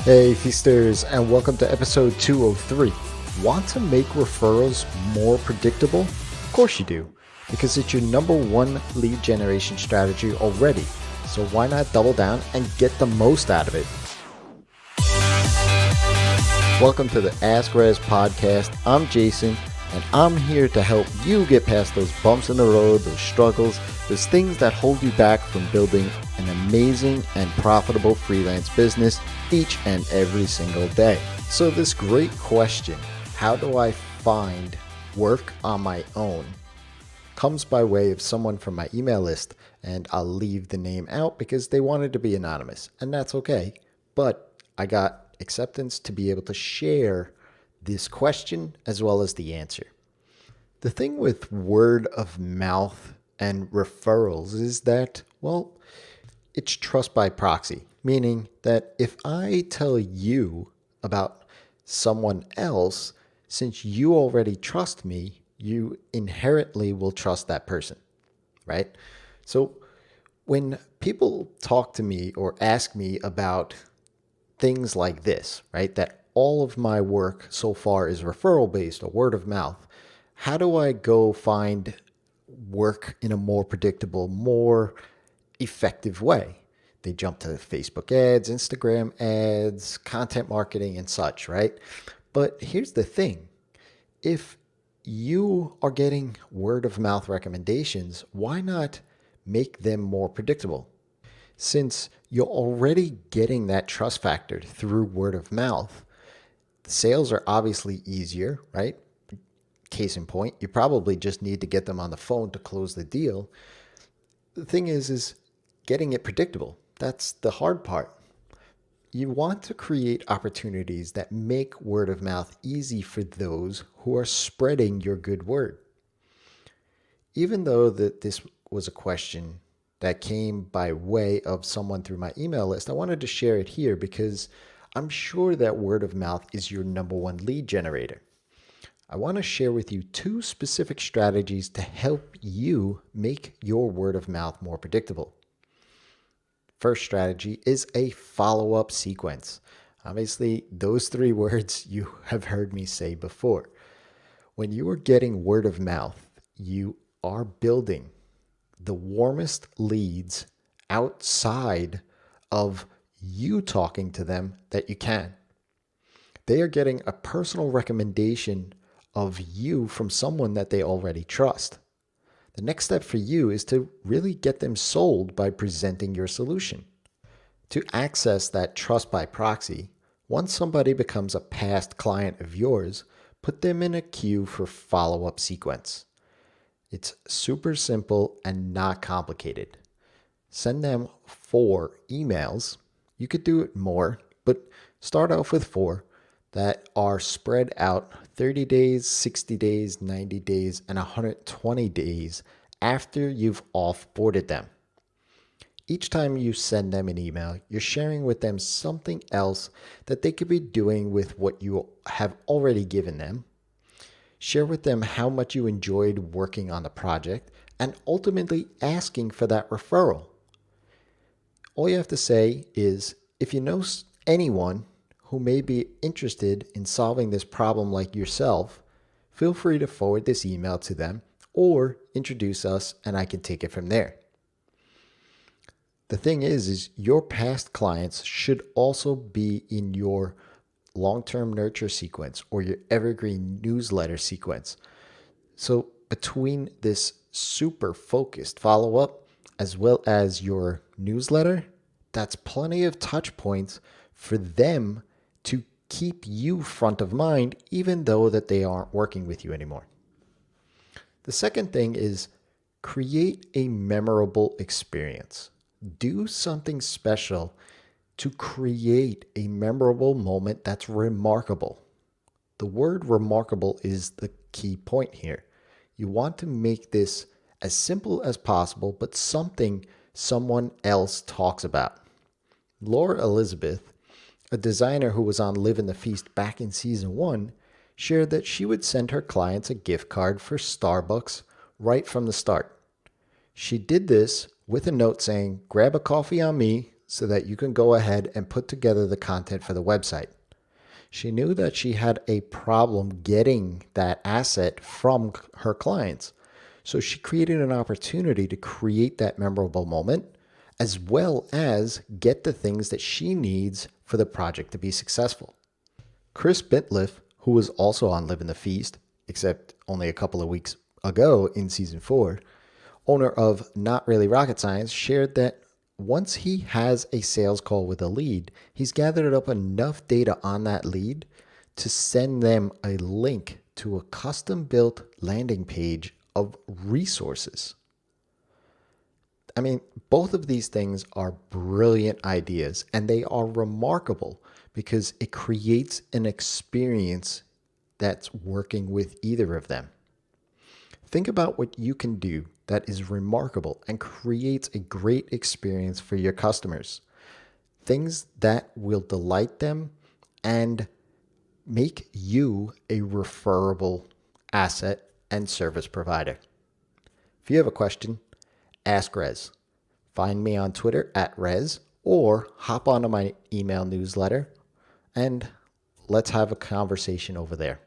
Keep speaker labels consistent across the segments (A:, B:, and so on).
A: Hey Feasters, and welcome to episode 203. Want to make referrals more predictable? Of course you do, because it's your number one lead generation strategy already. So why not double down and get the most out of it? Welcome to the Ask Rezzz podcast. I'm Jason, and I'm here to help you get past those bumps in the road, those struggles, those things that hold you back from building an amazing and profitable freelance business each and every single day. So this great question, how do I find work on my own, comes by way of someone from my email list, and I'll leave the name out because they wanted to be anonymous, and that's okay. But I got acceptance to be able to share this question as well as the answer. The thing with word of mouth and referrals is that, well, it's trust by proxy, meaning that if I tell you about someone else, since you already trust me, you inherently will trust that person, right? So when people talk to me or ask me about things like this, right, that all of my work so far is referral based or word of mouth, how do I go find work in a more predictable, more effective way? They jump to Facebook ads, Instagram ads, content marketing, and such, right? But here's the thing. If you are getting word of mouth recommendations, why not make them more predictable? Since you're already getting that trust factor through word of mouth, sales are obviously easier, right? Case in point, you probably just need to get them on the phone to close the deal. The thing is getting it predictable. That's the hard part. You want to create opportunities that make word of mouth easy for those who are spreading your good word. Even though that this was a question that came by way of someone through my email list, I wanted to share it here because I'm sure that word of mouth is your number one lead generator. I want to share with you two specific strategies to help you make your word of mouth more predictable. First strategy is a follow-up sequence. Obviously, those three words you have heard me say before. When you are getting word of mouth, you are building the warmest leads outside of you talking to them that you can. They are getting a personal recommendation of you from someone that they already trust. The next step for you is to really get them sold by presenting your solution. To access that trust by proxy, once somebody becomes a past client of yours, put them in a queue for follow-up sequence. It's super simple and not complicated. Send them 4 emails. You could do it more, but start off with 4 that are spread out 30 days, 60 days, 90 days, and 120 days after you've offboarded them. Each time you send them an email, you're sharing with them something else that they could be doing with what you have already given them. Share with them how much you enjoyed working on the project and ultimately asking for that referral. All you have to say is, if you know anyone who may be interested in solving this problem like yourself, feel free to forward this email to them or introduce us and I can take it from there. The thing is your past clients should also be in your long-term nurture sequence or your evergreen newsletter sequence. So between this super focused follow-up as well as your newsletter, that's plenty of touch points for them to keep you front of mind, even though that they aren't working with you anymore. The second thing is create a memorable experience. Do something special to create a memorable moment that's remarkable. The word remarkable is the key point here. You want to make this as simple as possible, but something someone else talks about. Laura Elizabeth, a designer who was on Live in the Feast back in season 1, shared that she would send her clients a gift card for Starbucks right from the start. She did this with a note saying, "Grab a coffee on me, so that you can go ahead and put together the content for the website. She knew that she had a problem getting that asset from her clients. So she created an opportunity to create that memorable moment, as well as get the things that she needs for the project to be successful. Chris Bitliff, who was also on Living the Feast, except only a couple of weeks ago in season 4, owner of Not Really Rocket Science, shared that once he has a sales call with a lead, he's gathered up enough data on that lead to send them a link to a custom-built landing page of resources. I mean, both of these things are brilliant ideas, and they are remarkable because it creates an experience that's working with either of them. Think about what you can do that is remarkable and creates a great experience for your customers. Things that will delight them and make you a referable asset and service provider. If you have a question, ask Rezzz. Find me on Twitter at Rezzz or hop onto my email newsletter and let's have a conversation over there.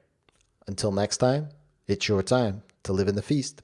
A: Until next time, it's your time to live in the feast.